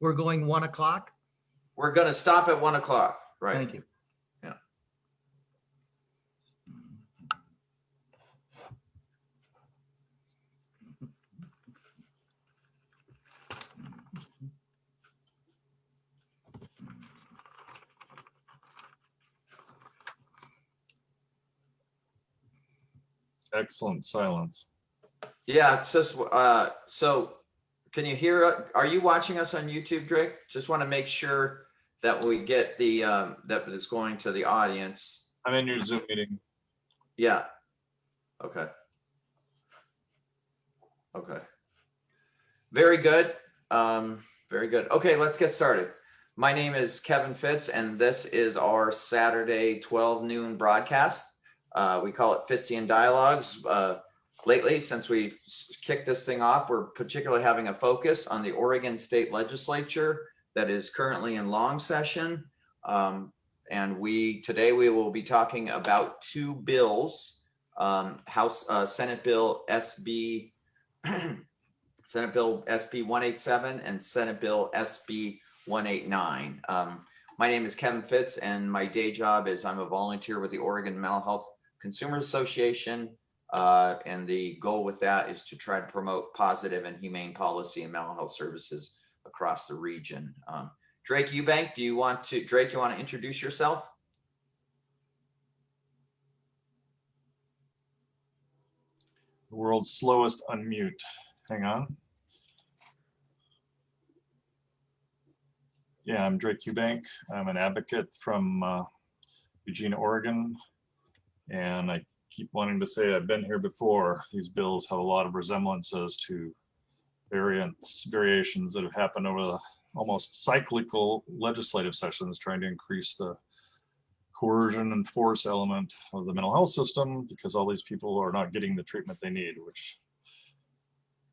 We're going 1 o'clock? We're going to stop at 1 o'clock, right? Thank you. Yeah. Excellent silence. Yeah, it's just, so can you hear, are you watching us on YouTube, Drake? Just want to make sure that we get the, that is going to the audience. I'm in your Zoom meeting. Yeah. Okay. Okay. Very good. Very good. Okay, let's get started. My name is Kevin Fitz, and this is our Saturday 12 noon broadcast. We call it Fitzian Dialogues. Lately, since we've kicked this thing off, we're particularly having a focus on the Oregon State Legislature that is currently in long session. And today we will be talking about two bills, Senate Bill SB Senate Bill SB 187 and Senate Bill SB 189. My name is Kevin Fitz, and my day job is I'm a volunteer with the Oregon Mental Health Consumers Association. And the goal with that is to try to promote positive and humane policy and mental health services across the region. Drake Eubank, you want to introduce yourself? The world's slowest unmute. Hang on. Yeah, I'm Drake Eubank. I'm an advocate from Eugene, Oregon. And I keep wanting to say I've been here before. These bills have a lot of resemblances to variations that have happened over the almost cyclical legislative sessions trying to increase the coercion and force element of the mental health system because all these people are not getting the treatment they need, which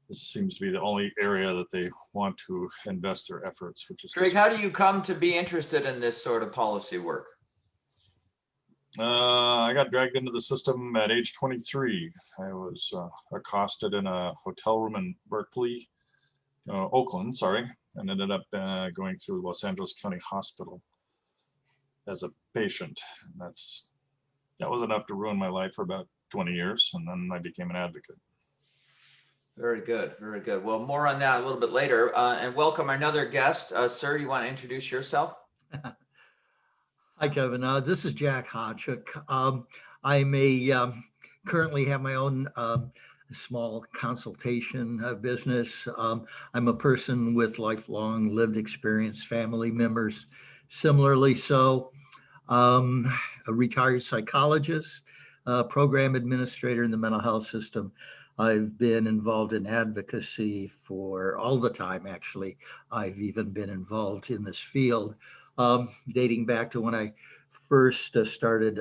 this seems to be the only area that they want to invest their efforts, which is Drake, how do you come to be interested in this sort of policy work? I got dragged into the system at age 23. I was accosted in a hotel room in Berkeley, Oakland, sorry, and ended up going through Los Angeles County Hospital as a patient. And that was enough to ruin my life for about 20 years, and then I became an advocate. Very good, very good. Well, more on that a little bit later. And welcome another guest. Sir, you want to introduce yourself? Hi, Kevin. This is Jack Hodchuk. I'm currently have my own small consultation business. I'm a person with lifelong lived experience, family members similarly so. A retired psychologist, program administrator in the mental health system. I've been involved in advocacy for all the time, actually. I've even been involved in this field. Dating back to when I first started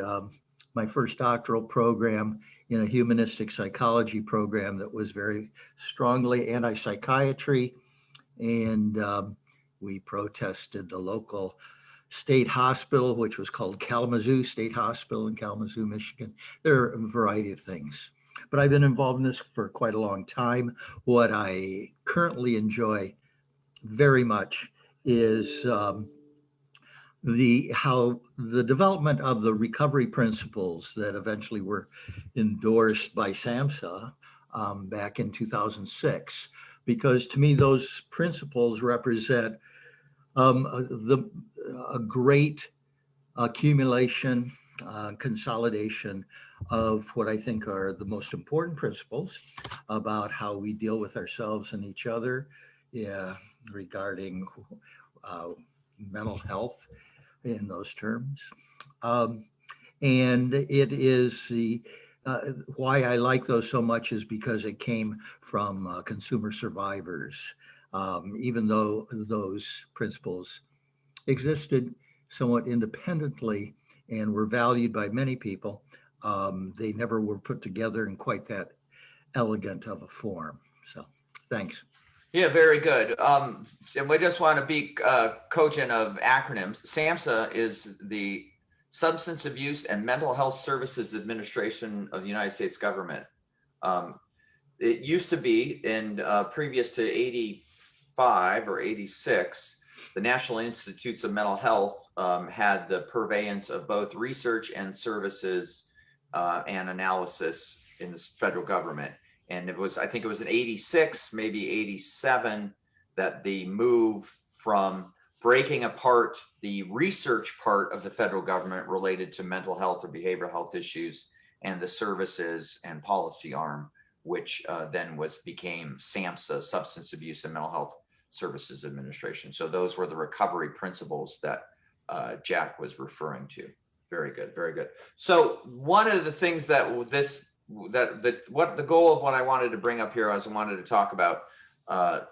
my first doctoral program in a humanistic psychology program that was very strongly anti-psychiatry. And we protested the local state hospital, which was called Kalamazoo State Hospital in Kalamazoo, Michigan. There are a variety of things. But I've been involved in this for quite a long time. What I currently enjoy very much is how the development of the recovery principles that eventually were endorsed by SAMHSA back in 2006, because to me those principles represent a great accumulation, consolidation of what I think are the most important principles about how we deal with ourselves and each other regarding mental health in those terms. And it is why I like those so much is because it came from consumer survivors. Even though those principles existed somewhat independently and were valued by many people, they never were put together in quite that elegant of a form. So thanks. Yeah, very good. And we just want to be cogent of acronyms. SAMHSA is the Substance Abuse and Mental Health Services Administration of the United States government. It used to be, in previous to 85 or 86, the National Institutes of Mental Health had the purveyance of both research and services and analysis in the federal government. And it was, I think it was in 86, maybe 87, that the move from breaking apart the research part of the federal government related to mental health or behavioral health issues and the services and policy arm, which then became SAMHSA, Substance Abuse and Mental Health Services Administration. So those were the recovery principles that Jack was referring to. Very good, very good. So one of the things that what the goal of what I wanted to bring up here is I wanted to talk about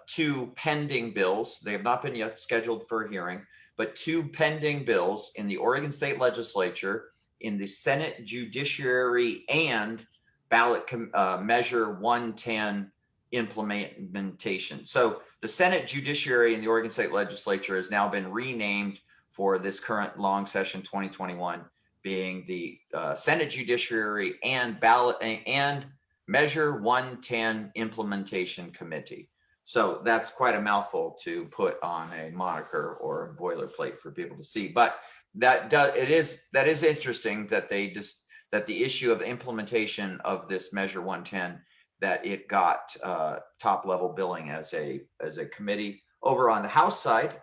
two pending bills. They have not been yet scheduled for a hearing, but two pending bills in the Oregon State Legislature, in the Senate Judiciary and ballot measure 110 implementation. So the Senate Judiciary in the Oregon State Legislature has now been renamed for this current long session 2021, being the Senate Judiciary and ballot and measure 110 implementation committee. So that's quite a mouthful to put on a moniker or a boilerplate for people to see, but that is interesting that that the issue of implementation of this measure 110, that it got top level billing as a committee. Over on the House side,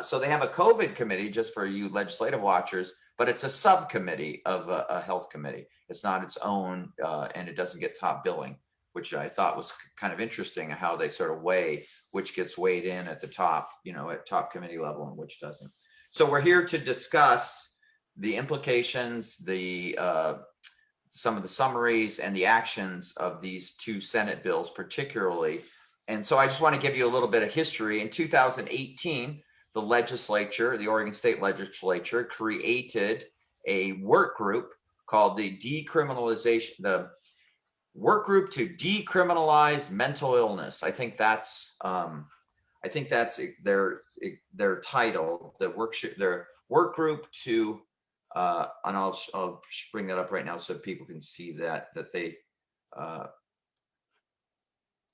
so they have a COVID committee, just for you legislative watchers, but it's a subcommittee of a health committee. It's not its own, and it doesn't get top billing, which I thought was kind of interesting, how they sort of weigh which gets weighed in at the top, at top committee level and which doesn't. So we're here to discuss the implications, some of the summaries and the actions of these two Senate bills particularly. And so I just want to give you a little bit of history. In 2018, the legislature, the Oregon State Legislature, created a work group called the Work Group to Decriminalize Mental Illness. I think that's their title. Their work group to, and I'll bring that up right now so people can see that they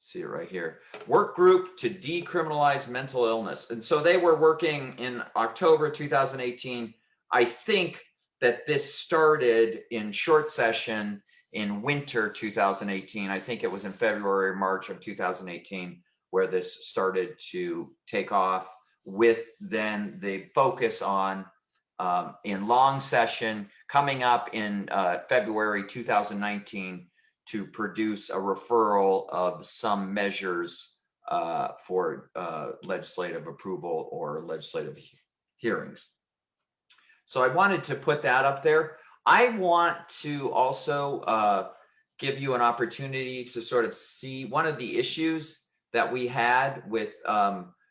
see it right here. Work Group to Decriminalize Mental Illness. And so they were working in October 2018. I think that this started in short session in winter 2018. I think it was in February or March of 2018 where this started to take off, with then the focus on in long session coming up in February 2019 to produce a referral of some measures for legislative approval or legislative hearings. So I wanted to put that up there. I want to also give you an opportunity to sort of see one of the issues that we had with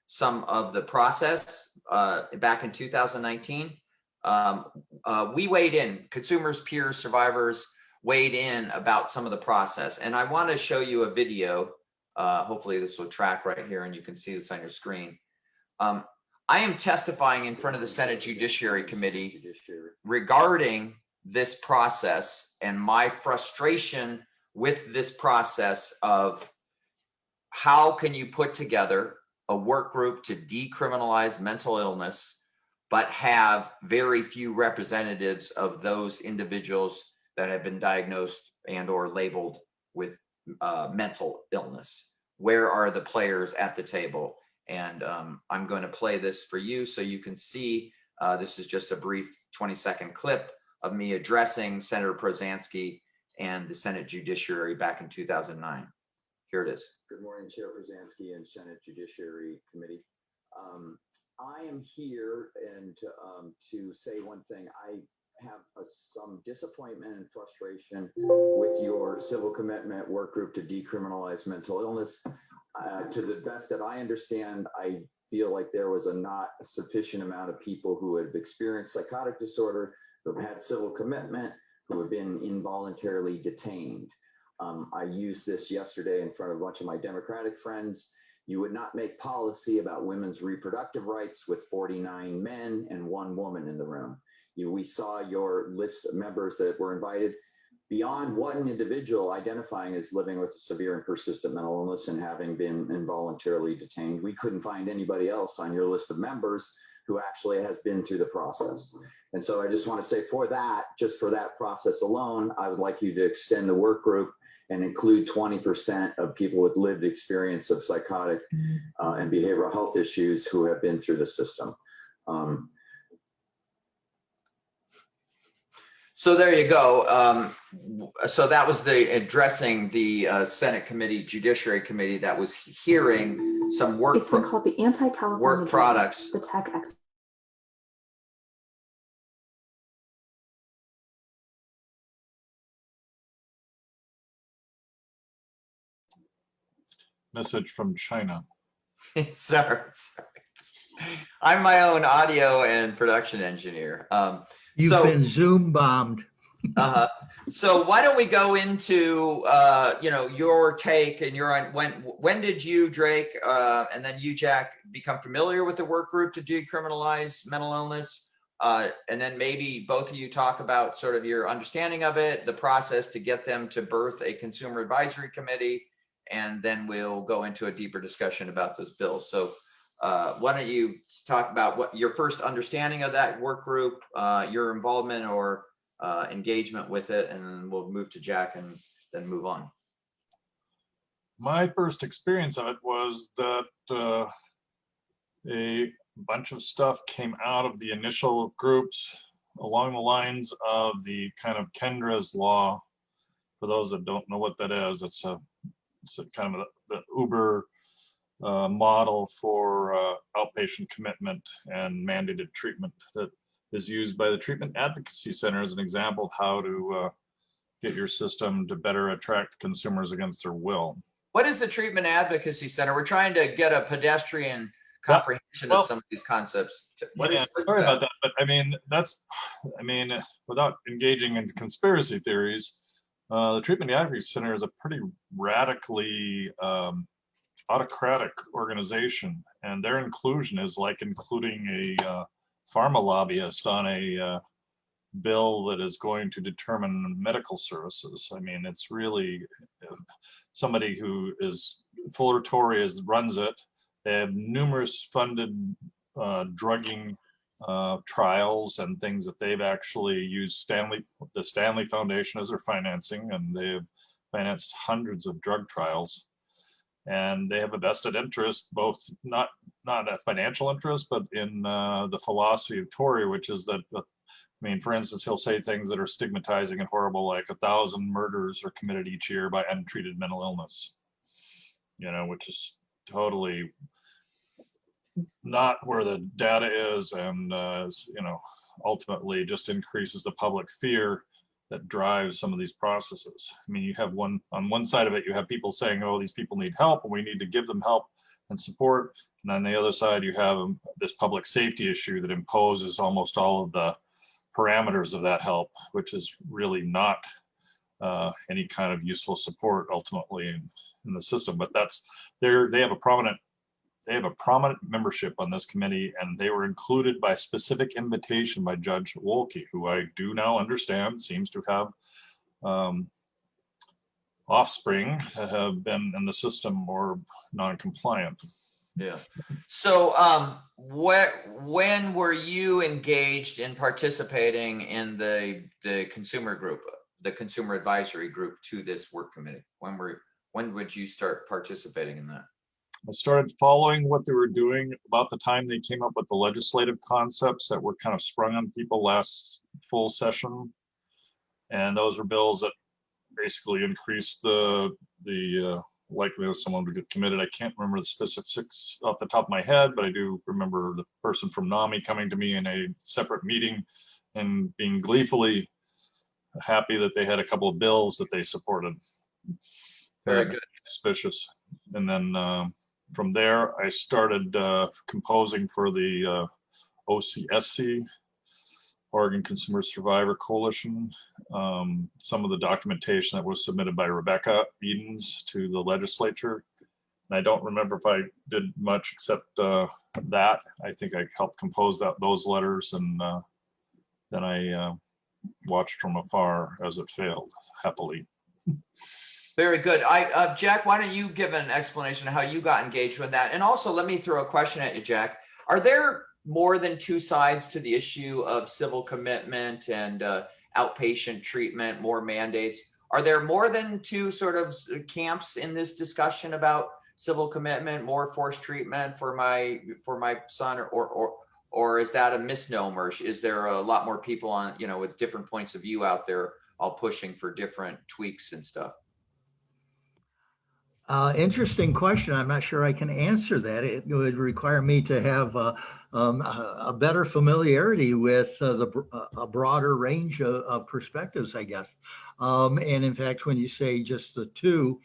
some of the process back in 2019. We weighed in, consumers, peers, survivors weighed in about some of the process. And I want to show you a video. Hopefully this will track right here and you can see this on your screen. I am testifying in front of the Senate Judiciary Committee regarding this process and my frustration with this process of how can you put together a work group to decriminalize mental illness, but have very few representatives of those individuals that have been diagnosed and or labeled with mental illness? Where are the players at the table? And I'm going to play this for you so you can see. This is just a brief 20-second clip of me addressing Senator Prozanski and the Senate Judiciary back in 2009. Here it is. Good morning, Chair Prozanski and Senate Judiciary Committee. I am here and to say one thing. I have some disappointment and frustration with your civil commitment work group to decriminalize mental illness. To the best that I understand, I feel like there was not a sufficient amount of people who have experienced psychotic disorder, who have had civil commitment, who have been involuntarily detained. I used this yesterday in front of a bunch of my Democratic friends. You would not make policy about women's reproductive rights with 49 men and 1 woman in the room. We saw your list of members that were invited. beyond one individual identifying as living with a severe and persistent mental illness and having been involuntarily detained, we couldn't find anybody else on your list of members who actually has been through the process. And so I just want to say for that, just for that process alone, I would like you to extend the work group and include 20% of people with lived experience of psychotic and behavioral health issues who have been through the system. So there you go. So that was the addressing the Senate committee, Judiciary Committee, that was hearing some work. It's been called the Anti-California work Drug, products. the Tech X. Message from China. Sorry. I'm my own audio and production engineer. You've So- been Zoom bombed. So why don't we go into your take and when did you, Drake, and then you, Jack, become familiar with the work group to decriminalize mental illness? And then maybe both of you talk about sort of your understanding of it, the process to get them to birth a consumer advisory committee, and then we'll go into a deeper discussion about this bill. So why don't you talk about what your first understanding of that work group, your involvement or engagement with it, and then we'll move to Jack and then move on. My first experience of it was that a bunch of stuff came out of the initial groups along the lines of the kind of Kendra's law. For those that don't know what that is, it's a kind of the Uber model for outpatient commitment and mandated treatment that is used by the Treatment Advocacy Center as an example of how to get your system to better attract consumers against their will. What is the Treatment Advocacy Center? We're trying to get a pedestrian comprehension of some of these concepts. What is sorry about that, but without engaging in conspiracy theories, the Treatment Advocacy Center is a pretty radically autocratic organization, and their inclusion is like including a pharma lobbyist on a bill that is going to determine medical services. I mean, it's really somebody who is Fuller Torrey runs it. They have numerous funded drugging trials and things that they've actually used the Stanley Foundation as their financing, and they have financed hundreds of drug trials. And they have a vested interest, both not a financial interest, but in the philosophy of Torrey, which is that, for instance, he'll say things that are stigmatizing and horrible, like 1,000 murders are committed each year by untreated mental illness, which is totally not where the data is, and ultimately just increases the public fear that drives some of these processes. I mean, you have on one side of it, you have people saying, oh, these people need help and we need to give them help and support. And on the other side, you have this public safety issue that imposes almost all of the parameters of that help, which is really not any kind of useful support ultimately in the system. But they have a prominent membership on this committee, and they were included by specific invitation by Judge Wolke, who I do now understand seems to have offspring that have been in the system or non-compliant. Yeah. So when were you engaged in participating in the consumer group, the consumer advisory group to this work committee? When would you start participating in that? I started following what they were doing about the time they came up with the legislative concepts that were kind of sprung on people last full session. And those were bills that basically increased the likelihood of someone to get committed. I can't remember the specifics off the top of my head, but I do remember the person from NAMI coming to me in a separate meeting and being gleefully happy that they had a couple of bills that they supported. Very good. Suspicious. And then from there, I started composing for the OCSC, Oregon Consumer Survivor Coalition, some of the documentation that was submitted by Rebecca Edens to the legislature. And I don't remember if I did much except that. I think I helped compose those letters, and then I watched from afar as it failed, happily. Very good. Jack, why don't you give an explanation of how you got engaged with that? And also let me throw a question at you, Jack. Are there more than two sides to the issue of civil commitment and outpatient treatment, more mandates? Are there more than two sort of camps in this discussion about civil commitment, more forced treatment for my son, or is that a misnomer? Is there a lot more people on, with different points of view out there all pushing for different tweaks and stuff? Interesting question. I'm not sure I can answer that. It would require me to have a better familiarity with a broader range of perspectives, I guess. And in fact, when you say just the two,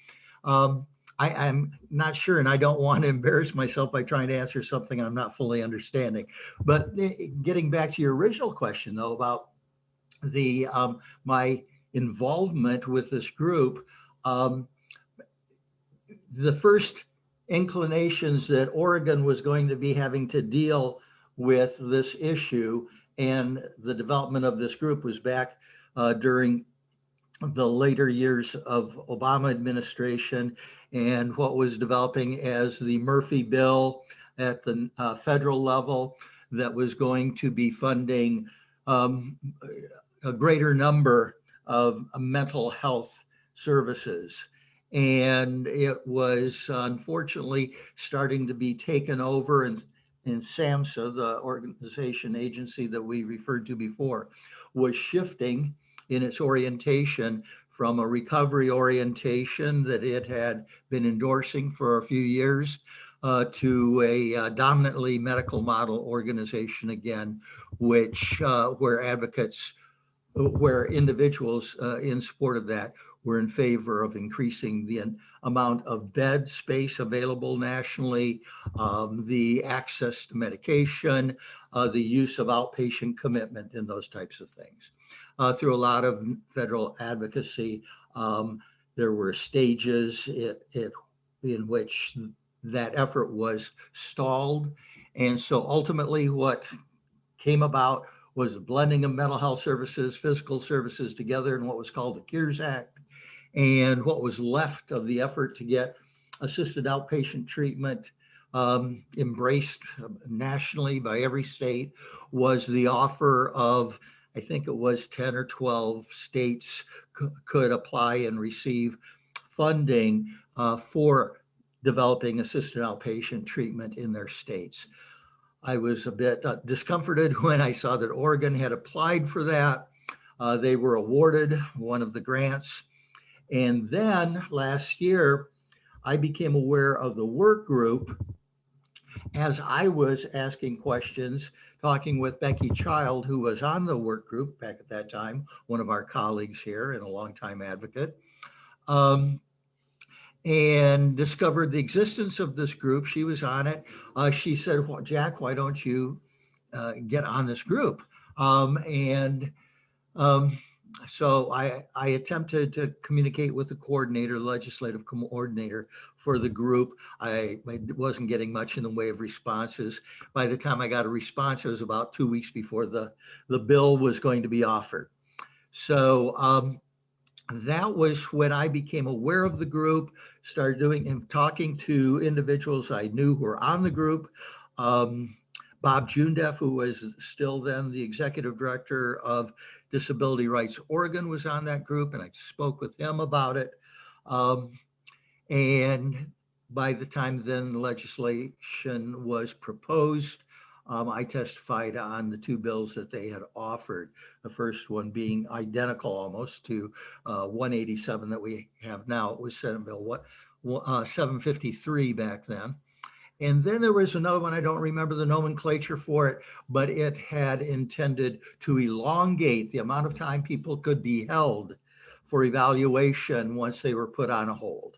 I'm not sure, and I don't want to embarrass myself by trying to answer something I'm not fully understanding. But getting back to your original question, though, about the my involvement with this group, the first inclinations that Oregon was going to be having to deal with this issue and the development of this group was back during the later years of Obama administration and what was developing as the Murphy bill at the federal level that was going to be funding a greater number of mental health services. And it was unfortunately starting to be taken over, and SAMHSA, the organization agency that we referred to before, was shifting in its orientation from a recovery orientation that it had been endorsing for a few years to a dominantly medical model organization again, which where individuals in support of that were in favor of increasing the amount of bed space available nationally, the access to medication, the use of outpatient commitment, and those types of things. Through a lot of federal advocacy, there were stages in which that effort was stalled. And so ultimately what came about was a blending of mental health services, physical services together in what was called the CARES Act. And what was left of the effort to get assisted outpatient treatment embraced nationally by every state was the offer of, I think it was 10 or 12 states could apply and receive funding for developing assisted outpatient treatment in their states. I was a bit discomforted when I saw that Oregon had applied for that. They were awarded one of the grants. And then last year, I became aware of the work group as I was asking questions, talking with Becky Child, who was on the work group back at that time, one of our colleagues here and a longtime advocate, and discovered the existence of this group. She was on it. She said, well, Jack, why don't you get on this group? So I attempted to communicate with the coordinator, legislative coordinator for the group. I wasn't getting much in the way of responses. By the time I got a response, it was about 2 weeks before the bill was going to be offered. So that was when I became aware of the group, started doing and talking to individuals I knew who were on the group. Bob Jundeff, who was still then the executive director of Disability Rights Oregon, was on that group, and I spoke with him about it. And by the time then the legislation was proposed, I testified on the two bills that they had offered. The first one being identical almost to 187 that we have now. It was Senate Bill 753 back then. And then there was another one, I don't remember the nomenclature for it, but it had intended to elongate the amount of time people could be held for evaluation once they were put on a hold,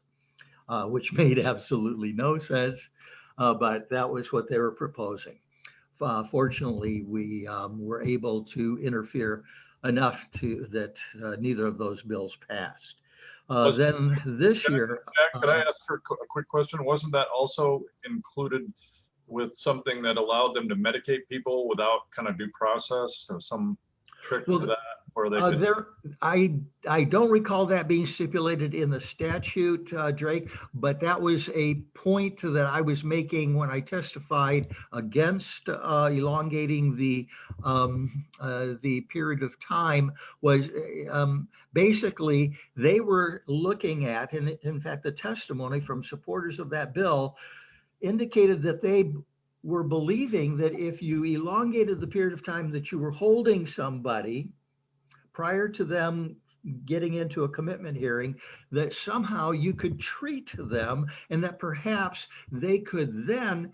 which made absolutely no sense, but that was what they were proposing. Fortunately, we were able to interfere enough that neither of those bills passed. Then this year. Jack, could I ask for a quick question? Wasn't that also included with something that allowed them to medicate people without kind of due process or some trick to that? Or they could, I don't recall that being stipulated in the statute, Drake, but that was a point that I was making when I testified against elongating the period of time. Was basically they were looking at, and in fact, the testimony from supporters of that bill indicated that they were believing that if you elongated the period of time that you were holding somebody prior to them getting into a commitment hearing, that somehow you could treat them and that perhaps they could then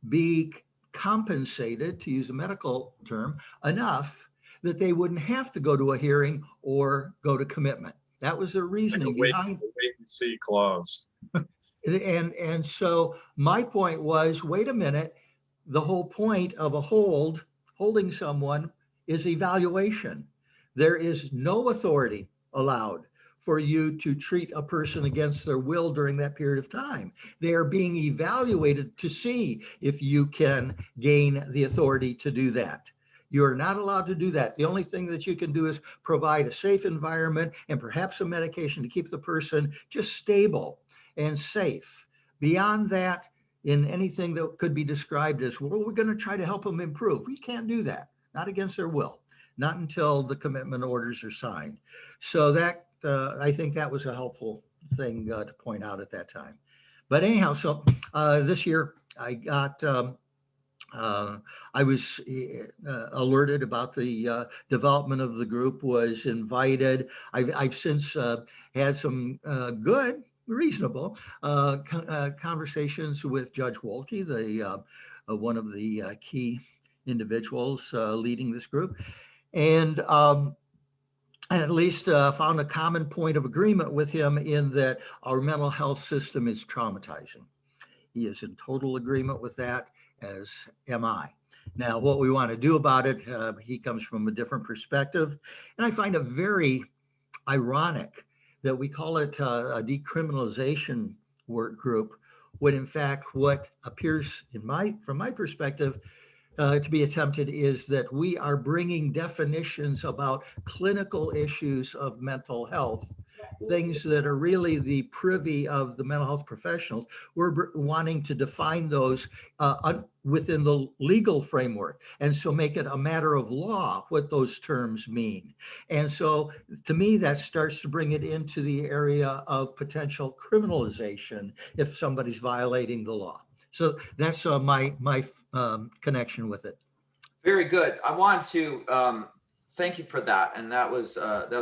be compensated, to use a medical term, enough that they wouldn't have to go to a hearing or go to commitment. That was the like a reasoning wait behind. and see clause. And so my point was, wait a minute, the whole point of a holding someone is evaluation. There is no authority allowed for you to treat a person against their will during that period of time. They are being evaluated to see if you can gain the authority to do that. You are not allowed to do that. The only thing that you can do is provide a safe environment and perhaps some medication to keep the person just stable and safe. Beyond that, in anything that could be described as, well, we're going to try to help them improve. We can't do that, not against their will, not until the commitment orders are signed. So that, I think that was a helpful thing to point out at that time. But anyhow, so this year I got, I was alerted about the development of the group, was invited. I've since had some good, reasonable conversations with Judge Wolke, the one of the key individuals leading this group, and at least found a common point of agreement with him in that our mental health system is traumatizing. He is in total agreement with that, as am I. Now, what we want to do about it, he comes from a different perspective, and I find it very ironic that we call it a decriminalization work group, when in fact what appears from my perspective to be attempted is that we are bringing definitions about clinical issues of mental health, things that are really the privy of the mental health professionals. We're wanting to define those within the legal framework, and so make it a matter of law what those terms mean. And so to me, that starts to bring it into the area of potential criminalization if somebody's violating the law. So that's my connection with it. Very good. I want to thank you for that, and that was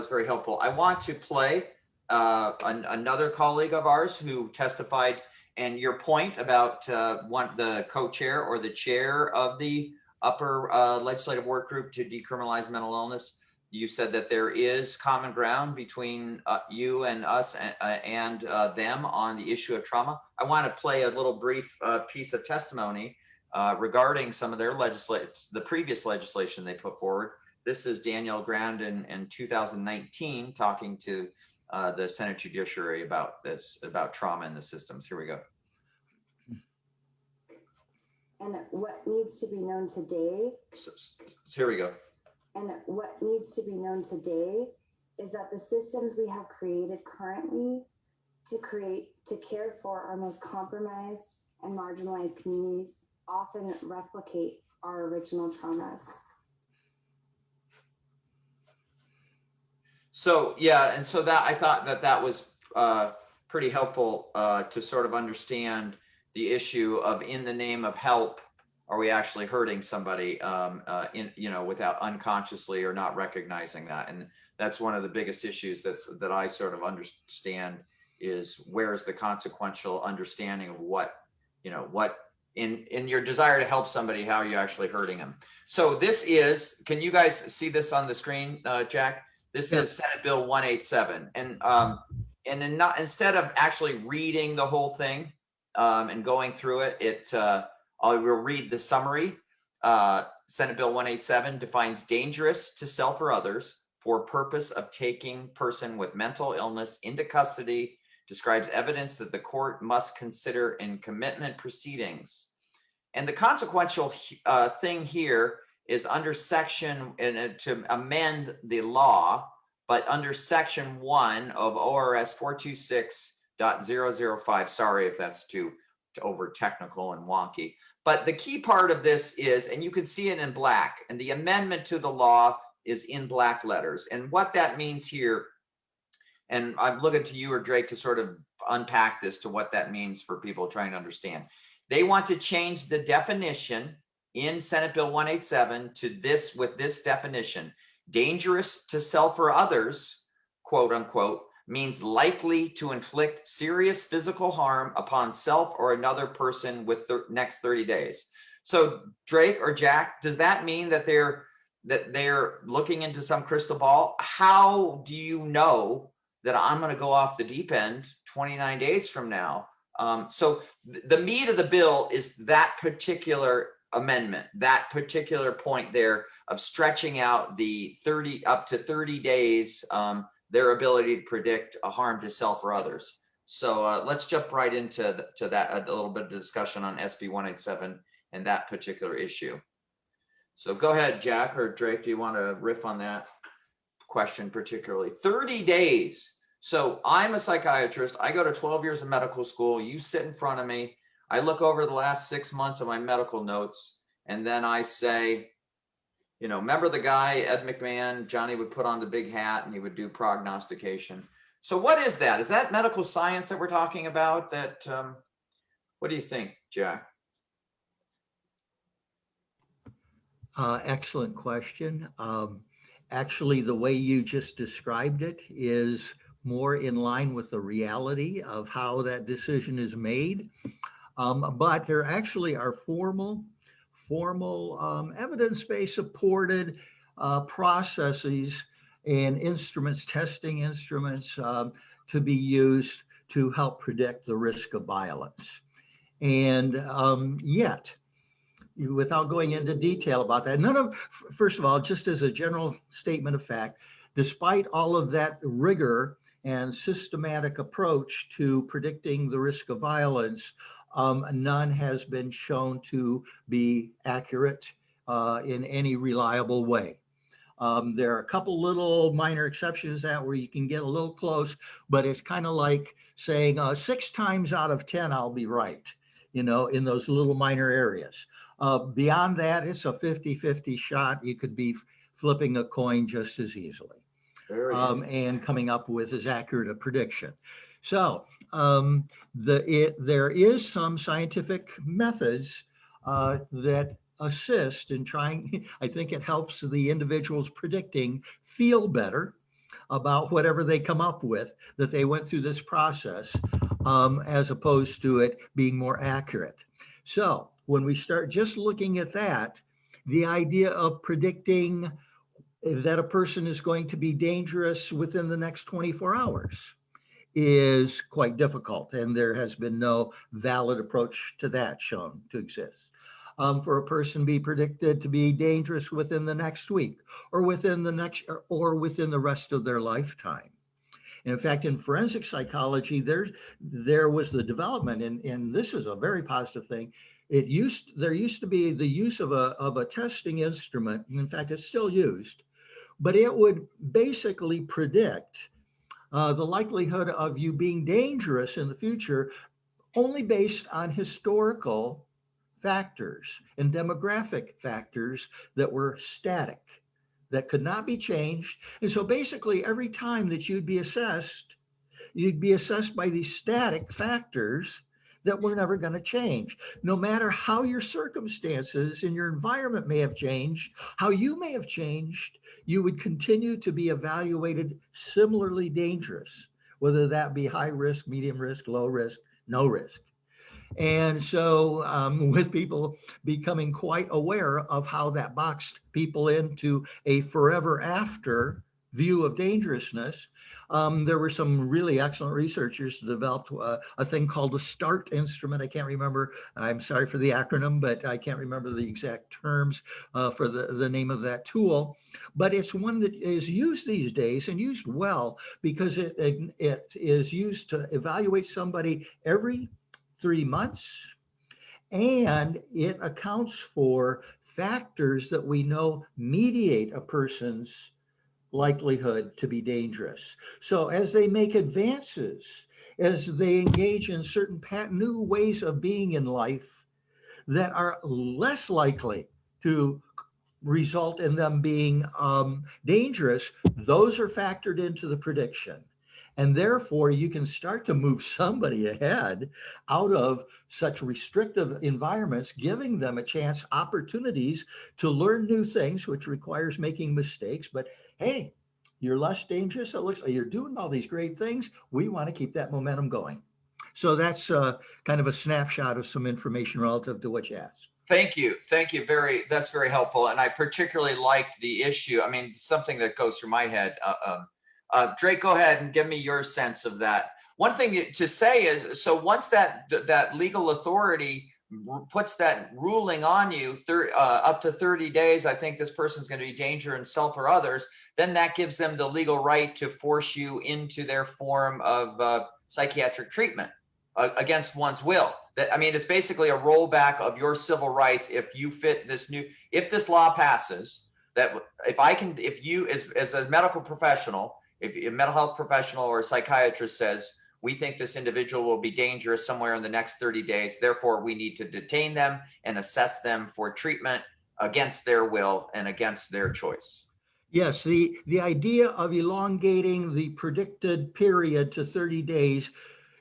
very helpful. I want to play another colleague of ours who testified, and your point about the co-chair or the chair of the upper legislative work group to decriminalize mental illness. You said that there is common ground between you and us and them on the issue of trauma. I want to play a little brief piece of testimony regarding some of their the previous legislation they put forward. This is Danielle Grand in 2019 talking to the Senate Judiciary about trauma in the systems. Here we go. And what needs to be known today, So here we go. and what needs to be known today is that the systems we have created currently to care for our most compromised and marginalized communities often replicate our original traumas. So yeah, and so that I thought that was pretty helpful to sort of understand the issue of, in the name of help, are we actually hurting somebody without unconsciously or not recognizing that? And that's one of the biggest issues that I sort of understand is, where's the consequential understanding of what in your desire to help somebody, how are you actually hurting them? So this is, can you guys see this on the screen, Jack? This is Senate Bill 187, and instead of actually reading the whole thing and going through it, I will read the summary. Senate Bill 187 defines dangerous to self or others for purpose of taking person with mental illness into custody, describes evidence that the court must consider in commitment proceedings. And the consequential thing here is under section, and to amend the law, but under section 1 of ORS 426.005. Sorry if that's too over technical and wonky. But the key part of this is, and you can see it in black, and the amendment to the law is in black letters. And what that means here, and I'm looking to you or Drake to sort of unpack this to what that means for people trying to understand. They want to change the definition in Senate Bill 187 to this, with this definition: dangerous to self or others, quote unquote, means likely to inflict serious physical harm upon self or another person with the next 30 days. So Drake or Jack, does that mean that they're looking into some crystal ball? How do you know that I'm going to go off the deep end 29 days from now? So the meat of the bill is that particular amendment, that particular point there of stretching out the 30 up to 30 days, their ability to predict a harm to self or others. So let's jump right into that, a little bit of discussion on SB 187 and that particular issue. So go ahead, Jack or Drake, do you want to riff on that question particularly? 30 days. So I'm a psychiatrist. I go to 12 years of medical school. You sit in front of me. I look over the last 6 months of my medical notes, and then I say, you know, remember the guy, Ed McMahon, Johnny would put on the big hat and he would do prognostication. So what is that? Is that medical science that we're talking about? That, what do you think, Jack? Excellent question. Actually, the way you just described it is more in line with the reality of how that decision is made. But there actually are formal evidence-based supported processes and instruments, testing instruments to be used to help predict the risk of violence. And yet, without going into detail about that, first of all, just as a general statement of fact, despite all of that rigor and systematic approach to predicting the risk of violence, none has been shown to be accurate in any reliable way. There are a couple little minor exceptions that where you can get a little close, but it's kind of like saying 6 times out of 10, I'll be right, you know, in those little minor areas. Beyond that, it's a 50-50 shot. You could be flipping a coin just as easily and coming up with as accurate a prediction. So there is some scientific methods that assist in trying. I think it helps the individuals predicting feel better about whatever they come up with, that they went through this process, as opposed to it being more accurate. So when we start just looking at that, the idea of predicting that a person is going to be dangerous within the next 24 hours is quite difficult. And there has been no valid approach to that shown to exist. For a person be predicted to be dangerous within the next week or within the rest of their lifetime. And in fact, in forensic psychology, there was the development, and this is a very positive thing. There used to be the use of a testing instrument. In fact, it's still used, but it would basically predict the likelihood of you being dangerous in the future only based on historical factors and demographic factors that were static, that could not be changed. And so basically every time that you'd be assessed by these static factors that were never going to change. No matter how your circumstances and your environment may have changed, how you may have changed, you would continue to be evaluated similarly dangerous, whether that be high risk, medium risk, low risk, no risk. And so with people becoming quite aware of how that boxed people into a forever after view of dangerousness, there were some really excellent researchers who developed a thing called the START instrument. I can't remember, I'm sorry for the acronym, but I can't remember the exact terms for the name of that tool. But it's one that is used these days and used well because it is used to evaluate somebody every 3 months, and it accounts for factors that we know mediate a person's likelihood to be dangerous. So as they make advances, as they engage in certain new ways of being in life that are less likely to result in them being dangerous, those are factored into the prediction. And therefore, you can start to move somebody ahead out of such restrictive environments, giving them a chance, opportunities to learn new things, which requires making mistakes. But hey, you're less dangerous. It looks like you're doing all these great things. We want to keep that momentum going. So that's kind of a snapshot of some information relative to what you asked. Thank you. That's very helpful. And I particularly liked the issue. I mean, something that goes through my head. Drake, go ahead and give me your sense of that. One thing to say is, so once that legal authority puts that ruling on you, up to 30 days, I think this person's going to be danger in self or others, then that gives them the legal right to force you into their form of psychiatric treatment against one's will. That, I mean, it's basically a rollback of your civil rights if you fit this if this law passes, that if you as a medical professional, if a mental health professional or a psychiatrist says, we think this individual will be dangerous somewhere in the next 30 days, therefore we need to detain them and assess them for treatment against their will and against their choice. Yes, the idea of elongating the predicted period to 30 days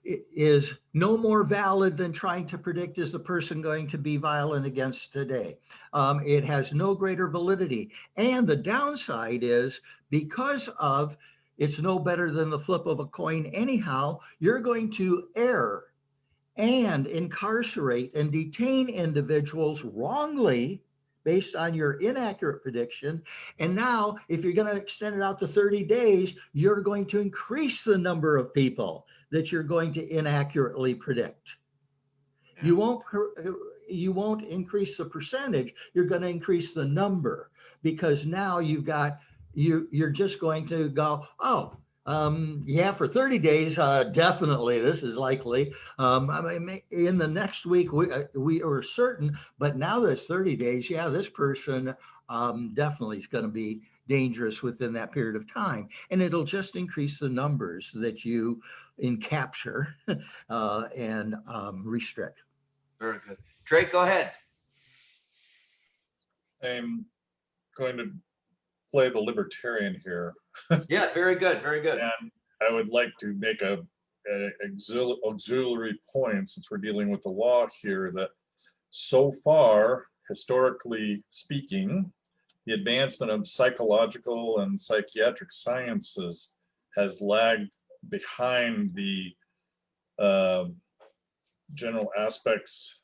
is no more valid than trying to predict, is the person going to be violent against today? It has no greater validity. And the downside is, because of it's no better than the flip of a coin anyhow, you're going to err and incarcerate and detain individuals wrongly based on your inaccurate prediction. And now, if you're going to extend it out to 30 days, you're going to increase the number of people that you're going to inaccurately predict. Yeah. You won't increase the percentage, you're going to increase the number, because now you're just going to go, oh, yeah, for 30 days, definitely this is likely. I mean, in the next week, we are certain, but now that it's 30 days, yeah, this person definitely is going to be dangerous within that period of time. And it'll just increase the numbers that you capture and restrict. Very good. Drake, go ahead. I'm going to play the libertarian here. Yeah, very good, very good. And I would like to make a auxiliary point, since we're dealing with the law here, that so far, historically speaking, the advancement of psychological and psychiatric sciences has lagged behind the general aspects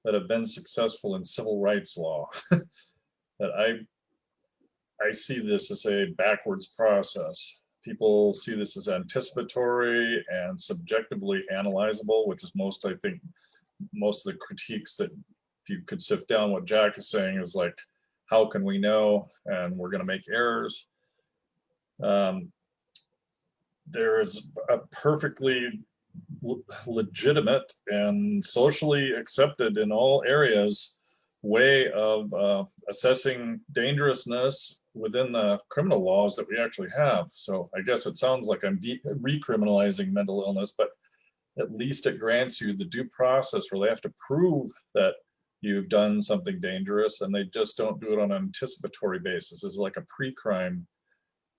that have been successful in civil rights law. That I see this as a backwards process. People see this as anticipatory and subjectively analyzable, which is most of the critiques that, if you could sift down what Jack is saying, is like, how can we know? And we're going to make errors. There is a perfectly legitimate and socially accepted in all areas way of assessing dangerousness within the criminal laws that we actually have. So I guess it sounds like I'm recriminalizing mental illness, but at least it grants you the due process where they have to prove that you've done something dangerous, and they just don't do it on an anticipatory basis. It's like a pre-crime.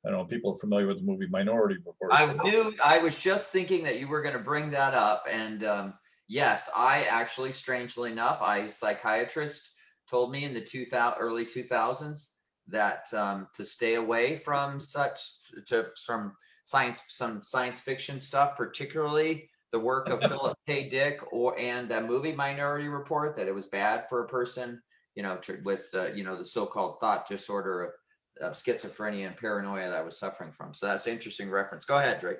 I don't know, people are familiar with the movie Minority Report. I was just thinking that you were going to bring that up. And yes, I actually, strangely enough, a psychiatrist told me in the early 2000s that to stay away from some science fiction stuff, particularly the work of Philip K. Dick and that movie Minority Report, that it was bad for a person, with the so-called thought disorder of schizophrenia and paranoia that I was suffering from. So that's an interesting reference. Go ahead, Drake.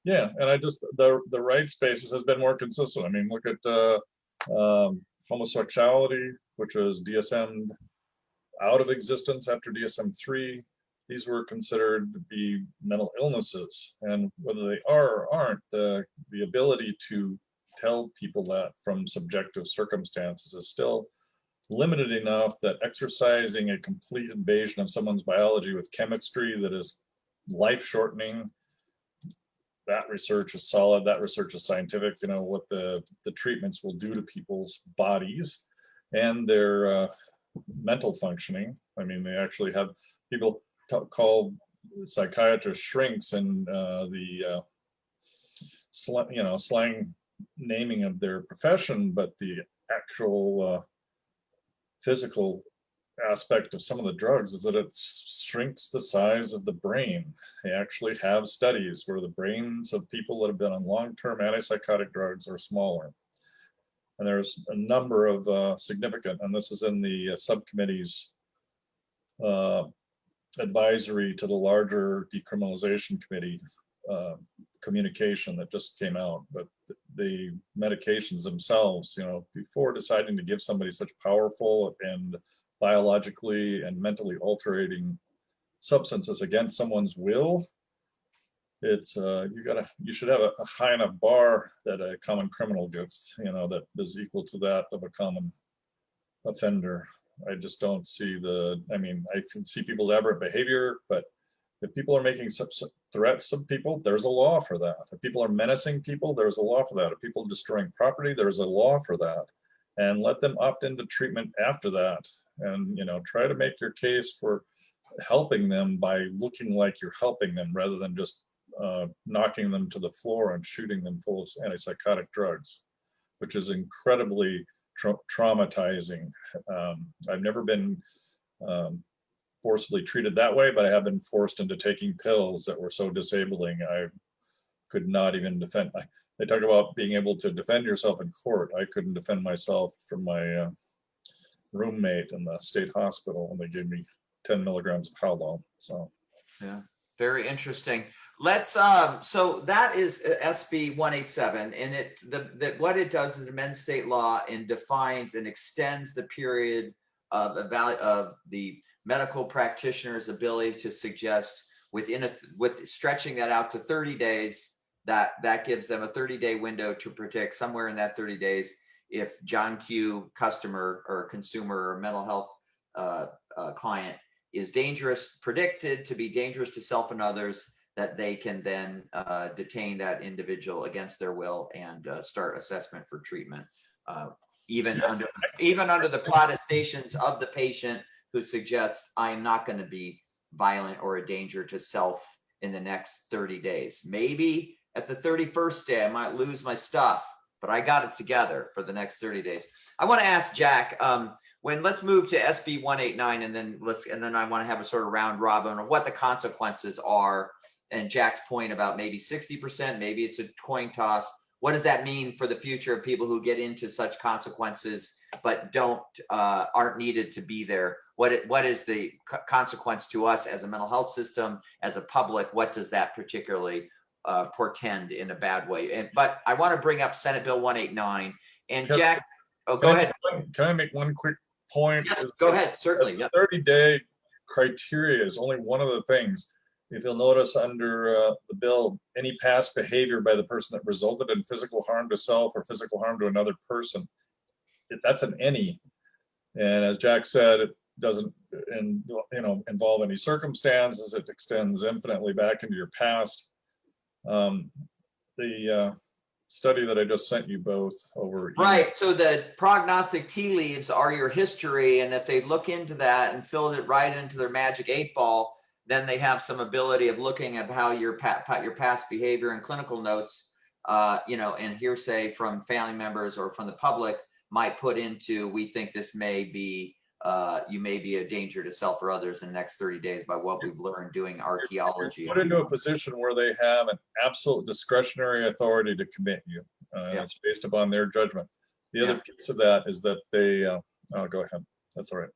Yeah, and I just, the right spaces has been more consistent. I mean, look at homosexuality, which was DSM'd out of existence after DSM-3. These were considered to be mental illnesses, and whether they are or aren't, the ability to tell people that from subjective circumstances is still limited enough that exercising a complete invasion of someone's biology with chemistry that is life-shortening, that research is solid, that research is scientific, you know, what the treatments will do to people's bodies and their mental functioning. I mean, they actually have people call psychiatrists shrinks and the slang naming of their profession, but the actual physical aspect of some of the drugs is that it shrinks the size of the brain. They actually have studies where the brains of people that have been on long-term antipsychotic drugs are smaller. And there's a number of significant, and this is in the subcommittee's advisory to the larger decriminalization committee communication that just came out. But the medications themselves, you know, before deciding to give somebody such powerful and biologically and mentally altering substances against someone's will, it's you should have a high enough bar that a common criminal gets, you know, that is equal to that of a common offender. I just don't see I mean, I can see people's aberrant behavior, but if people are making threats of people, there's a law for that. If people are menacing people, there's a law for that. If people are destroying property, there's a law for that. And let them opt into treatment after that. And, you know, try to make your case for helping them by looking like you're helping them rather than just knocking them to the floor and shooting them full of antipsychotic drugs, which is incredibly traumatizing. I've never been forcibly treated that way, but I have been forced into taking pills that were so disabling I could not even defend. They talk about being able to defend yourself in court. I couldn't defend myself from my roommate in the state hospital when they gave me 10 milligrams of Haldol. So yeah, very interesting. Let's so that is SB 187, and what it does is amend state law and defines and extends the period of the medical practitioner's ability to suggest with stretching that out to 30 days, that gives them a 30-day window to predict somewhere in that 30 days if John Q customer or consumer or mental health client is predicted to be dangerous to self and others, that they can then detain that individual against their will and start assessment for treatment, even under the protestations of the patient who suggests I'm not going to be violent or a danger to self in the next 30 days. Maybe at the 31st day, I might lose my stuff, but I got it together for the next 30 days. I want to ask Jack, let's move to SB 189, and then I want to have a sort of round robin of what the consequences are. And Jack's point about maybe 60%, maybe it's a coin toss. What does that mean for the future of people who get into such consequences but aren't needed to be there? What is the consequence to us as a mental health system, as a public? What does that particularly portend in a bad way? But I want to bring up Senate Bill 189. And Jack, go ahead. Can I make one quick point? Yes, go ahead, certainly. The 30-day criteria is only one of the things. If you'll notice under the bill, any past behavior by the person that resulted in physical harm to self or physical harm to another person, that's an any. And as Jack said, it doesn't involve any circumstances. It extends infinitely back into your past. The study that I just sent you both over. Right. So the prognostic tea leaves are your history. And if they look into that and fill it right into their magic 8-ball, then they have some ability of looking at how your past behavior and clinical notes, and hearsay from family members or from the public might put into, we think this may be, you may be a danger to self or others in the next 30 days by what we've learned doing archaeology. Put into a position where they have an absolute discretionary authority to commit you. It's based upon their judgment. The other piece of that is that they, go ahead. That's all right.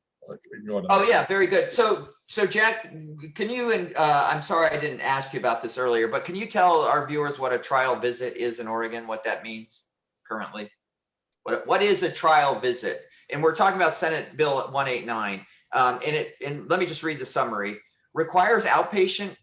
Oh yeah, very good. So Jack, can you, and I'm sorry I didn't ask you about this earlier, but can you tell our viewers what a trial visit is in Oregon, what that means currently? What is a trial visit? And we're talking about Senate Bill 189. And let me just read the summary. Requires outpatient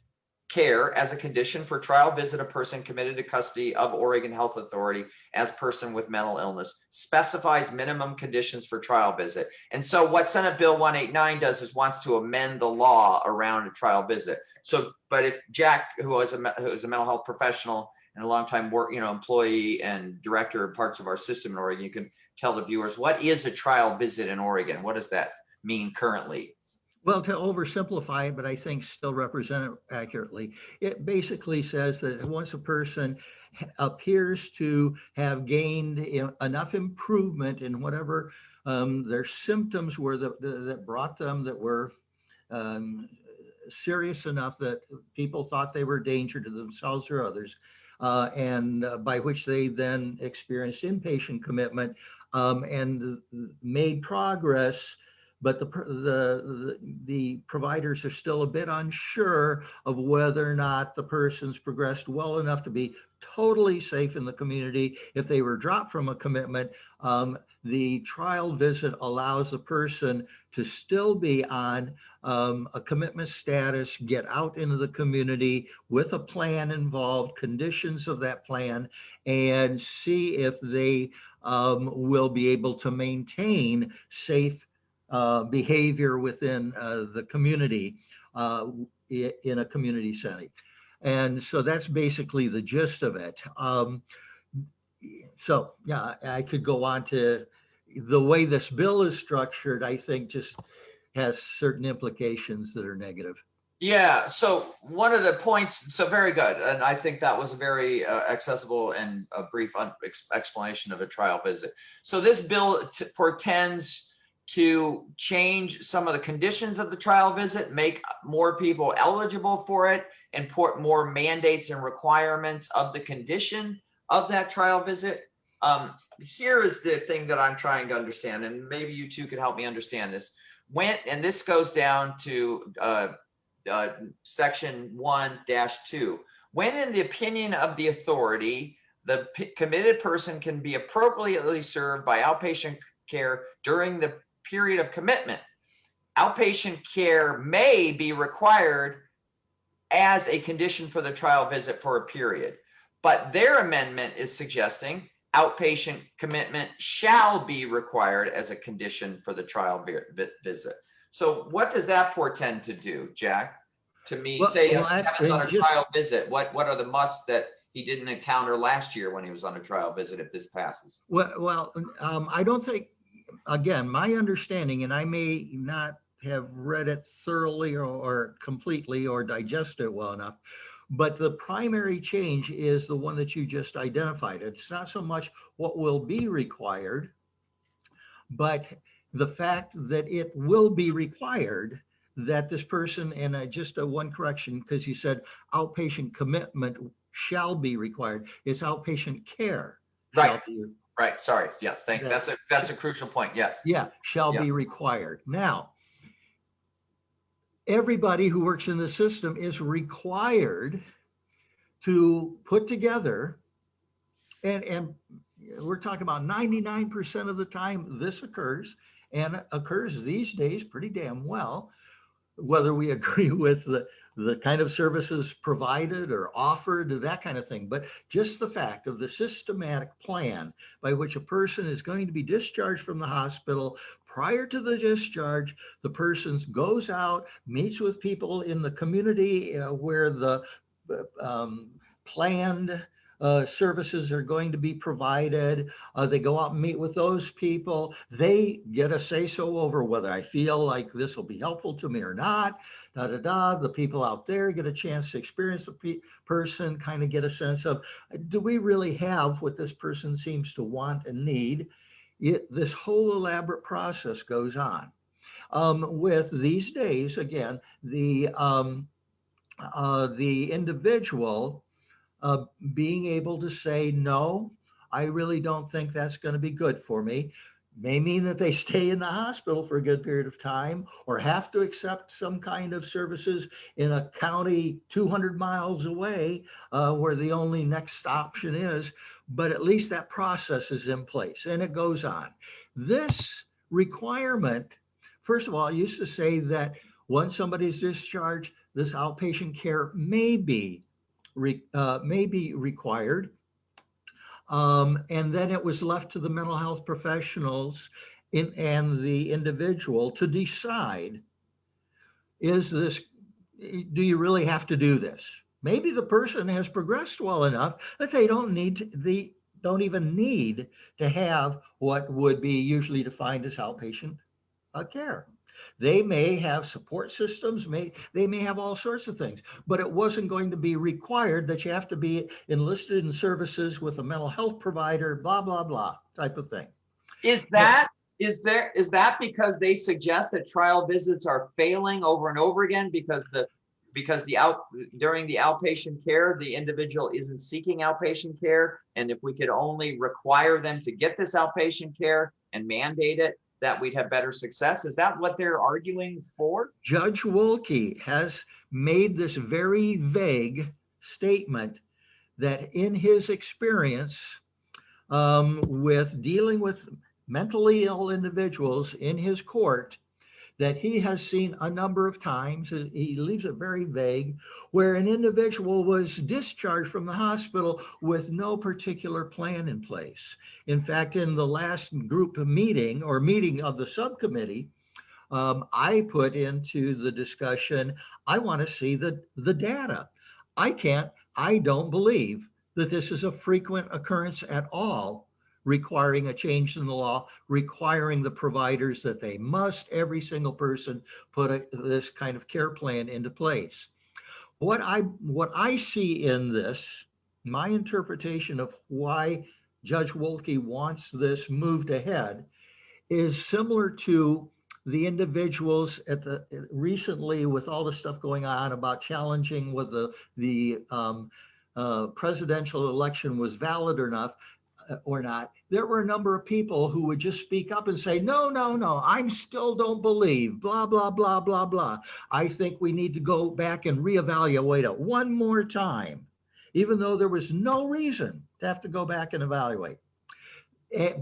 care as a condition for trial visit a person committed to custody of Oregon Health Authority as person with mental illness, specifies minimum conditions for trial visit. And so what Senate Bill 189 does is wants to amend the law around a trial visit. So, but if Jack, who is a mental health professional and a longtime employee and director of parts of our system in Oregon, you can tell the viewers, what is a trial visit in Oregon? What does that mean currently? Well, to oversimplify it, but I think still represent it accurately, it basically says that once a person appears to have gained enough improvement in whatever their symptoms were that brought them, that were serious enough that people thought they were a danger to themselves or others, and by which they then experienced inpatient commitment and made progress, but the providers are still a bit unsure of whether or not the person's progressed well enough to be totally safe in the community. If they were dropped from a commitment, the trial visit allows the person to still be on a commitment status, get out into the community with a plan involved, conditions of that plan, and see if they will be able to maintain safe behavior within the community in a community setting. And so that's basically the gist of it. So yeah, I could go on to the way this bill is structured, I think just has certain implications that are negative. Yeah, so one of the points, so very good. And I think that was a very accessible and a brief explanation of a trial visit. So this bill portends to change some of the conditions of the trial visit, make more people eligible for it, and put more mandates and requirements of the condition of that trial visit. Here is the thing that I'm trying to understand, and maybe you two could help me understand this. And this goes down to section 1-2. When in the opinion of the authority, the committed person can be appropriately served by outpatient care during the period of commitment, outpatient care may be required as a condition for the trial visit for a period. But their amendment is suggesting outpatient commitment shall be required as a condition for the trial visit. So what does that portend to do, Jack? To me, Well, say well, Kevin's on a trial visit, what are the musts that he didn't encounter last year when he was on a trial visit if this passes? Well, I don't think, again, my understanding, and I may not have read it thoroughly or completely or digested it well enough, but the primary change is the one that you just identified. It's not so much what will be required, but the fact that it will be required that this person, and just one correction, because you said outpatient commitment shall be required. It's outpatient care. Right. Right. Sorry. Yeah. That's a crucial point. Yes. Yeah. Shall be required. Now, everybody who works in the system is required to put together, and we're talking about 99% of the time this occurs, and occurs these days pretty damn well, whether we agree with the kind of services provided or offered, that kind of thing. But just the fact of the systematic plan by which a person is going to be discharged from the hospital. Prior to the discharge, the person goes out, meets with people in the community where the planned services are going to be provided. They go out and meet with those people. They get a say-so over whether I feel like this will be helpful to me or not. The people out there get a chance to experience the person, kind of get a sense of, do we really have what this person seems to want and need? This whole elaborate process goes on. With these days, again, the individual being able to say, no, I really don't think that's going to be good for me, may mean that they stay in the hospital for a good period of time or have to accept some kind of services in a county 200 miles away where the only next option is. But at least that process is in place and it goes on. This requirement, first of all, I used to say that Once somebody's discharged, this outpatient care may be required. And then it was left to the mental health professionals and the individual to decide, do you really have to do this? Maybe the person has progressed well enough that they don't even need to have what would be usually defined as outpatient care. They may have support systems, they may have all sorts of things, but it wasn't going to be required that you have to be enlisted in services with a mental health provider, blah, blah, blah, type of thing. Is that because they suggest that trial visits are failing over and over again because during the outpatient care, the individual isn't seeking outpatient care, and if we could only require them to get this outpatient care and mandate it, that we'd have better success? Is that what they're arguing for? Judge Wolke has made this very vague statement that in his experience with dealing with mentally ill individuals in his court, that he has seen a number of times, he leaves it very vague, where an individual was discharged from the hospital with no particular plan in place. In fact, in the last group meeting of the subcommittee, I put into the discussion, I want to see the data. I don't believe that this is a frequent occurrence at all, requiring a change in the law, requiring the providers that they must, every single person, put this kind of care plan into place. What I see in this, my interpretation of why Judge Wolke wants this moved ahead, is similar to the individuals recently with all the stuff going on about challenging whether the presidential election was valid or not. There were a number of people who would just speak up and say, no, I still don't believe, blah, blah, blah, blah, blah. I think we need to go back and reevaluate it one more time, even though there was no reason to have to go back and evaluate.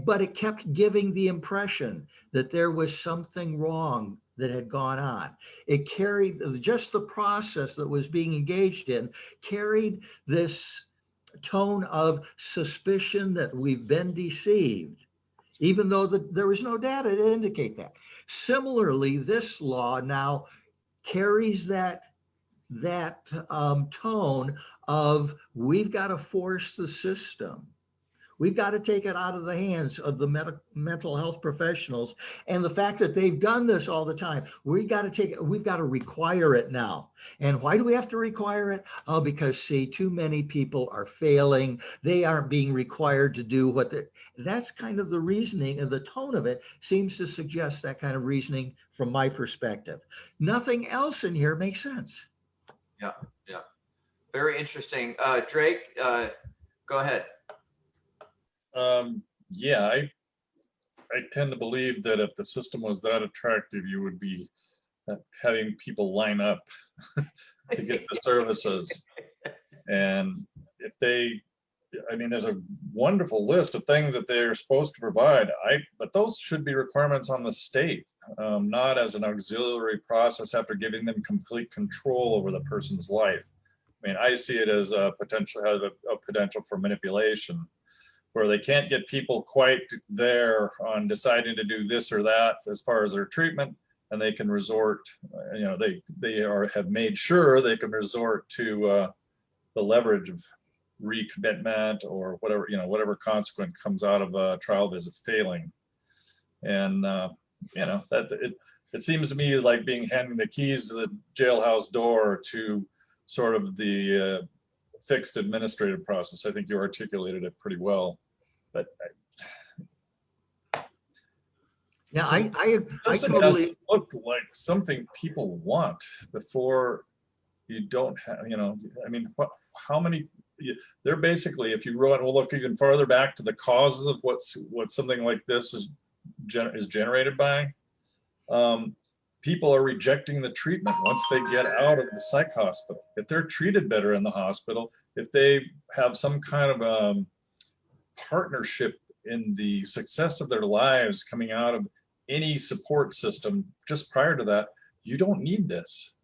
But it kept giving the impression that there was something wrong that had gone on. It carried, just the process that was being engaged in carried this tone of suspicion that we've been deceived, even though there was no data to indicate that. Similarly, this law now carries that tone of, we've got to force the system. We've got to take it out of the hands of the mental health professionals. And the fact that they've done this all the time, we've got to require it now. And why do we have to require it? Oh, because see, too many people are failing. They aren't being required to do that's kind of the reasoning, and the tone of it seems to suggest that kind of reasoning from my perspective. Nothing else in here makes sense. Yeah. Very interesting. Drake, go ahead. Yeah, I tend to believe that if the system was that attractive, you would be having people line up to get the services. And if there's a wonderful list of things that they're supposed to provide. But those should be requirements on the state, not as an auxiliary process after giving them complete control over the person's life. I mean, I see it as a potential for manipulation, where they can't get people quite there on deciding to do this or that as far as their treatment, and they can resort, have made sure they can resort to the leverage of recommitment or whatever consequence comes out of a trial visit failing. And that it seems to me like handing the keys to the jailhouse door to sort of the fixed administrative process. I think you articulated it pretty well, but I totally look like something people want before you don't have, how many, they're basically, if you we'll look even farther back to the causes of what something like this is generated by, people are rejecting the treatment once they get out of the psych hospital. If they're treated better in the hospital, if they have some kind of partnership in the success of their lives coming out of any support system just prior to that, you don't need this.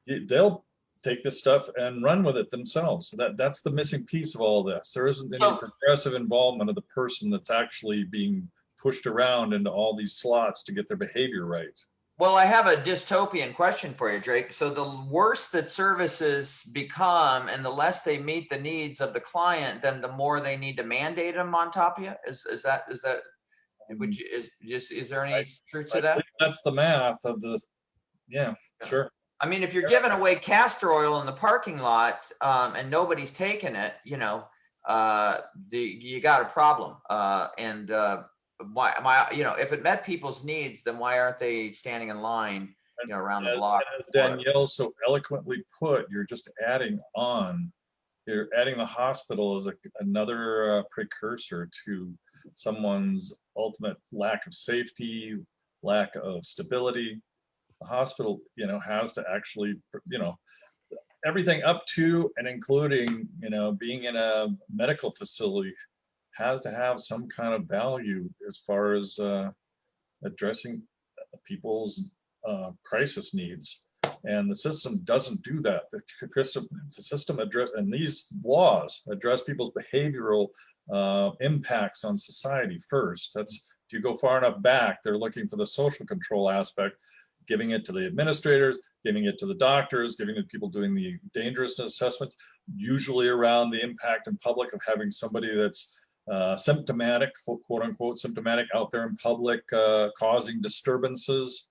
They'll take this stuff and run with it themselves. That's the missing piece of all this. There isn't any So- progressive involvement of the person that's actually being pushed around into all these slots to get their behavior right. Well, I have a dystopian question for you, Drake. So the worse that services become and the less they meet the needs of the client, then the more they need to mandate them on top of you. Is that would you, is there any truth to I that? think that's the math of this. Yeah, sure. I mean, if you're giving away castor oil in the parking lot and nobody's taking it, you know, you got a problem. Why, you know, if it met people's needs, then why aren't they standing in line, you know, around the block? As Danielle so eloquently put, you're just adding on. You're adding the hospital as another precursor to someone's ultimate lack of safety, lack of stability. The hospital, you know, has to actually, you know, everything up to and including, you know, being in a medical facility has to have some kind of value as far as addressing people's crisis needs. And the system doesn't do that. The system address, and these laws address people's behavioral impacts on society first. That's, if you go far enough back, they're looking for the social control aspect, giving it to the administrators, giving it to the doctors, giving it to people doing the dangerousness assessments, usually around the impact in public of having somebody that's symptomatic, quote unquote, symptomatic out there in public, causing disturbances.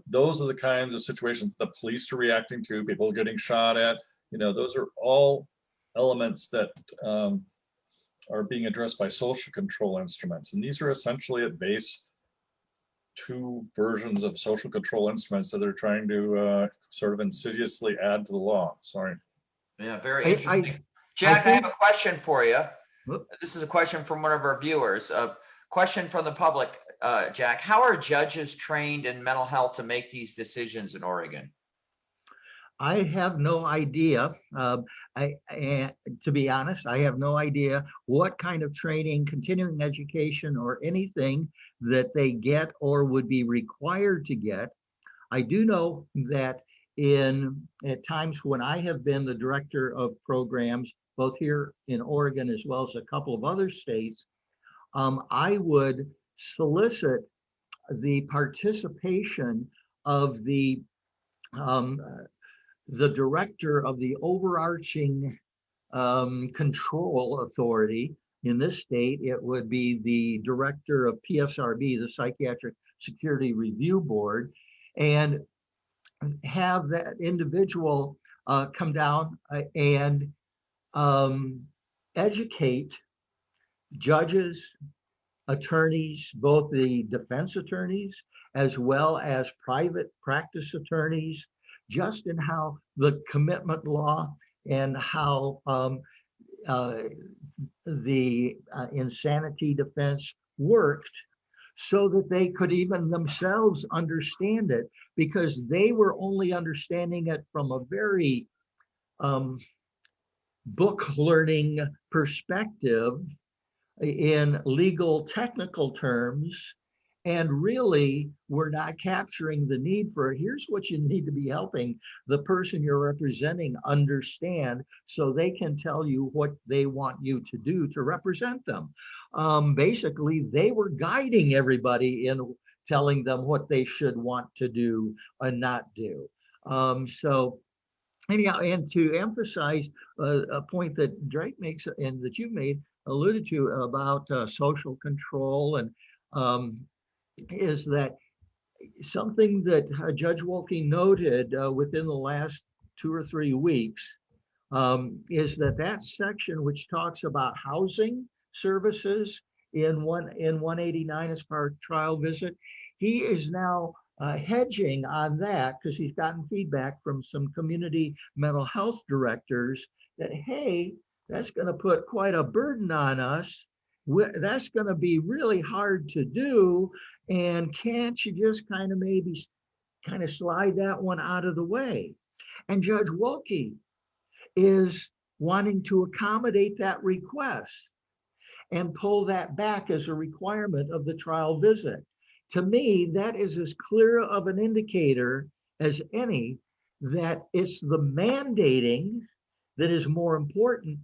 Those are the kinds of situations the police are reacting to, people getting shot at. You know, those are all elements that are being addressed by social control instruments. And these are essentially at base two versions of social control instruments that they're trying to sort of insidiously add to the law. Sorry. Yeah, very I- interesting. Jack, I have think- a question for you. Whoop. This is a question from one of our viewers. A question from the public, Jack. How are judges trained in mental health to make these decisions in Oregon? I have no idea. To be honest, I have no idea what kind of training, continuing education, or anything that they get or would be required to get. I do know that at times when I have been the director of programs, both here in Oregon as well as a couple of other states, I would solicit the participation of the director of the overarching control authority. In this state, it would be the director of PSRB, the Psychiatric Security Review Board, and have that individual come down and educate judges, attorneys, both the defense attorneys as well as private practice attorneys, just in how the commitment law and how the insanity defense worked, so that they could even themselves understand it, because they were only understanding it from a very book learning perspective in legal technical terms, and really we're not capturing the need for, here's what you need to be helping the person you're representing understand, so they can tell you what they want you to do to represent them. Basically, they were guiding everybody in telling them what they should want to do and not do. So anyhow, and to emphasize a point that Drake makes and that you made, alluded to about social control, and is that something that Judge Wolke noted within the last 2 or 3 weeks, is that section which talks about housing services in 189 as part of trial visit, he is now hedging on that, because he's gotten feedback from some community mental health directors that, hey, that's going to put quite a burden on us. That's going to be really hard to do. And can't you just kind of slide that one out of the way? And Judge Wolke is wanting to accommodate that request and pull that back as a requirement of the trial visit. to me, that is as clear of an indicator as any that it's the mandating that is more important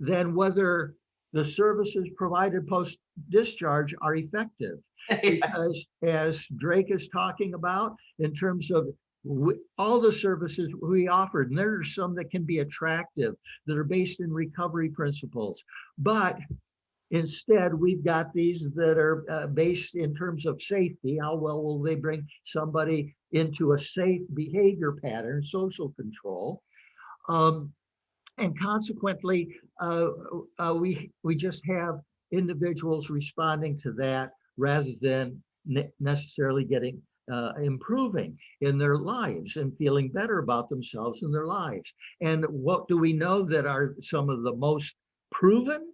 than whether the services provided post discharge are effective. Because as Drake is talking about, in terms of all the services we offered, and there are some that can be attractive, that are based in recovery principles, but instead, we've got these that are based in terms of safety. How well will they bring somebody into a safe behavior pattern, social control? And consequently, we just have individuals responding to that rather than necessarily getting improving in their lives and feeling better about themselves and their lives. And what do we know that are some of the most proven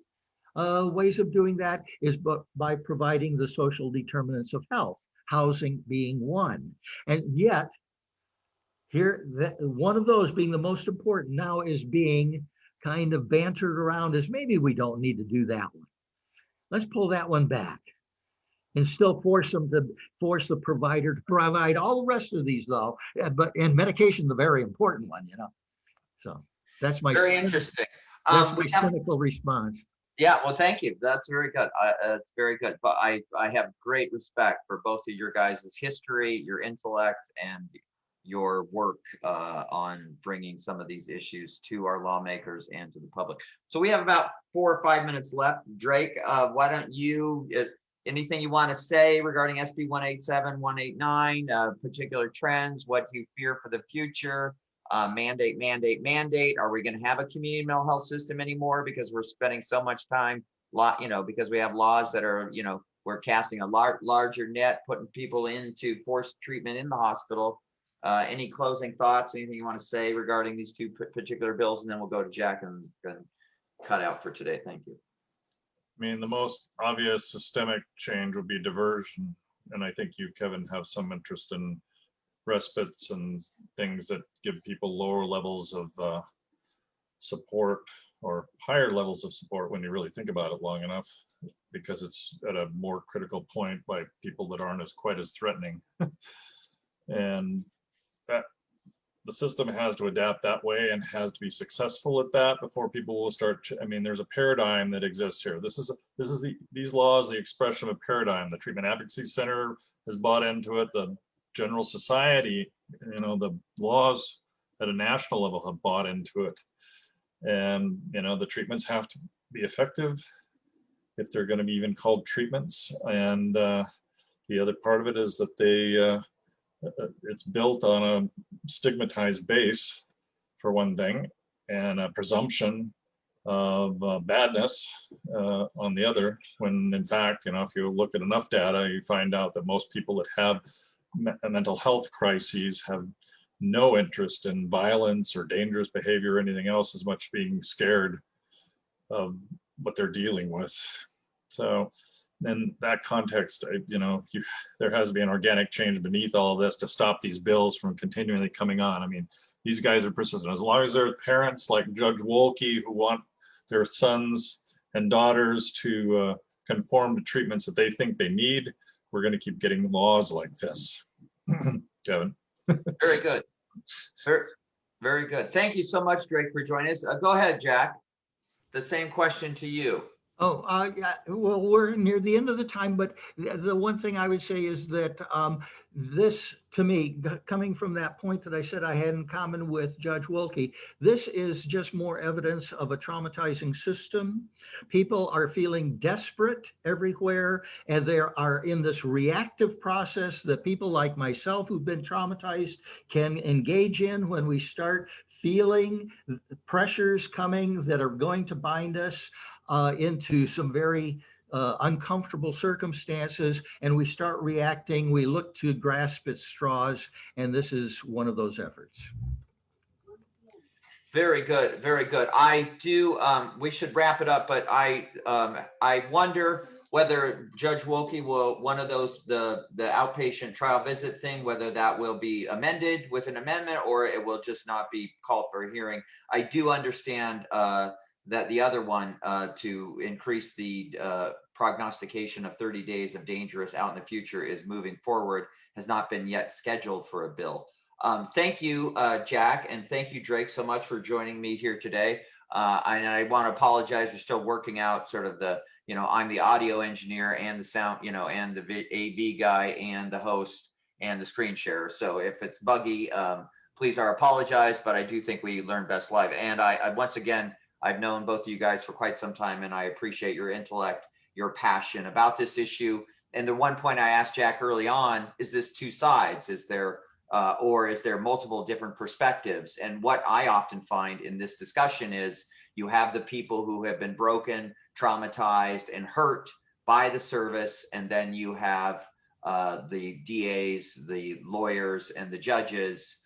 ways of doing that is by providing the social determinants of health, housing being one. And yet, here, one of those being the most important now is being kind of bantered around as maybe we don't need to do that one. Let's pull that one back and still force the provider to provide all the rest of these though. But in medication, the very important one, So that's my Very interesting. That's We my have- cynical response. Yeah, well, thank you. That's very good. It's very good. But I have great respect for both of your guys' history, your intellect, and your work on bringing some of these issues to our lawmakers and to the public. So we have about 4 or 5 minutes left. Drake, why don't you, anything you want to say regarding SB 187, 189, particular trends, what you fear for the future? Mandate. Are we going to have a community mental health system anymore because we're spending so much time, because we have laws that are, we're casting a larger net, putting people into forced treatment in the hospital. Any closing thoughts, anything you want to say regarding these two particular bills? And then we'll go to Jack and cut out for today. Thank you. I mean, the most obvious systemic change would be diversion. And I think you, Kevin, have some interest in respites and things that give people lower levels of support or higher levels of support when you really think about it long enough, because it's at a more critical point by people that aren't quite as threatening. And that the system has to adapt that way and has to be successful at that before people will start to, there's a paradigm that exists here. These laws, the expression of a paradigm. The Treatment Advocacy Center has bought into it. The general society, the laws at a national level have bought into it. And, the treatments have to be effective if they're going to be even called treatments. And the other part of it is that it's built on a stigmatized base, for one thing, and a presumption of badness on the other, when in fact, if you look at enough data, you find out that most people that have mental health crises have no interest in violence or dangerous behavior or anything else, as much being scared of what they're dealing with. So in that context, there has to be an organic change beneath all of this to stop these bills from continually coming on. These guys are persistent. As long as there are parents like Judge Wolke who want their sons and daughters to conform to treatments that they think they need, we're going to keep getting laws like this. Kevin. Very good. Very good. Thank you so much, Drake, for joining us. Go ahead, Jack. The same question to you. Oh, yeah. Well, we're near the end of the time, but the one thing I would say is that this, to me, coming from that point that I said I had in common with Judge Wolke, this is just more evidence of a traumatizing system. People are feeling desperate everywhere, and they are in this reactive process that people like myself who've been traumatized can engage in when we start feeling pressures coming that are going to bind us into some very uncomfortable circumstances, and we start reacting. We look to grasp at straws, and this is one of those efforts. Very good, very good. I do. We should wrap it up, but I wonder whether Judge Wolke will, one of those, the outpatient trial visit thing, whether that will be amended with an amendment or it will just not be called for a hearing. I do understand that the other one, to increase the prognostication of 30 days of dangerous out in the future is moving forward has not been yet scheduled for a bill. Thank you, Jack, and thank you, Drake, so much for joining me here today. And I want to apologize. We're still working out sort of the, I'm the audio engineer and the sound, and the AV guy and the host and the screen share. So if it's buggy, please apologize, but I do think we learn best live. And I once again, I've known both of you guys for quite some time, and I appreciate your intellect, your passion about this issue. And the one point I asked Jack early on, is this two sides? Is there, or is there multiple different perspectives? And what I often find in this discussion is you have the people who have been broken, traumatized, and hurt by the service. And then you have the DAs, the lawyers, and the judges,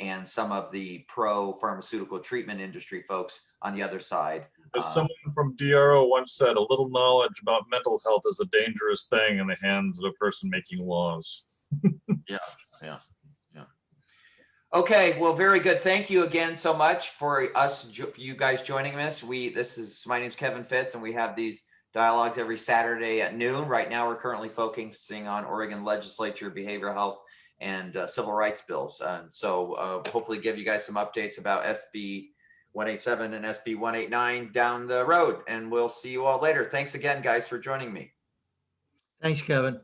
and some of the pro-pharmaceutical treatment industry folks on the other side. As someone from DRO once said, a little knowledge about mental health is a dangerous thing in the hands of a person making laws. Yeah. Okay, well, very good. Thank you again so much for you guys joining us. My name's Kevin Fitz, and we have these dialogues every Saturday at noon. Right now, we're currently focusing on Oregon legislature, behavioral health, and civil rights bills. And so hopefully give you guys some updates about SB 187 and SB 189 down the road. And we'll see you all later. Thanks again, guys, for joining me. Thanks, Kevin.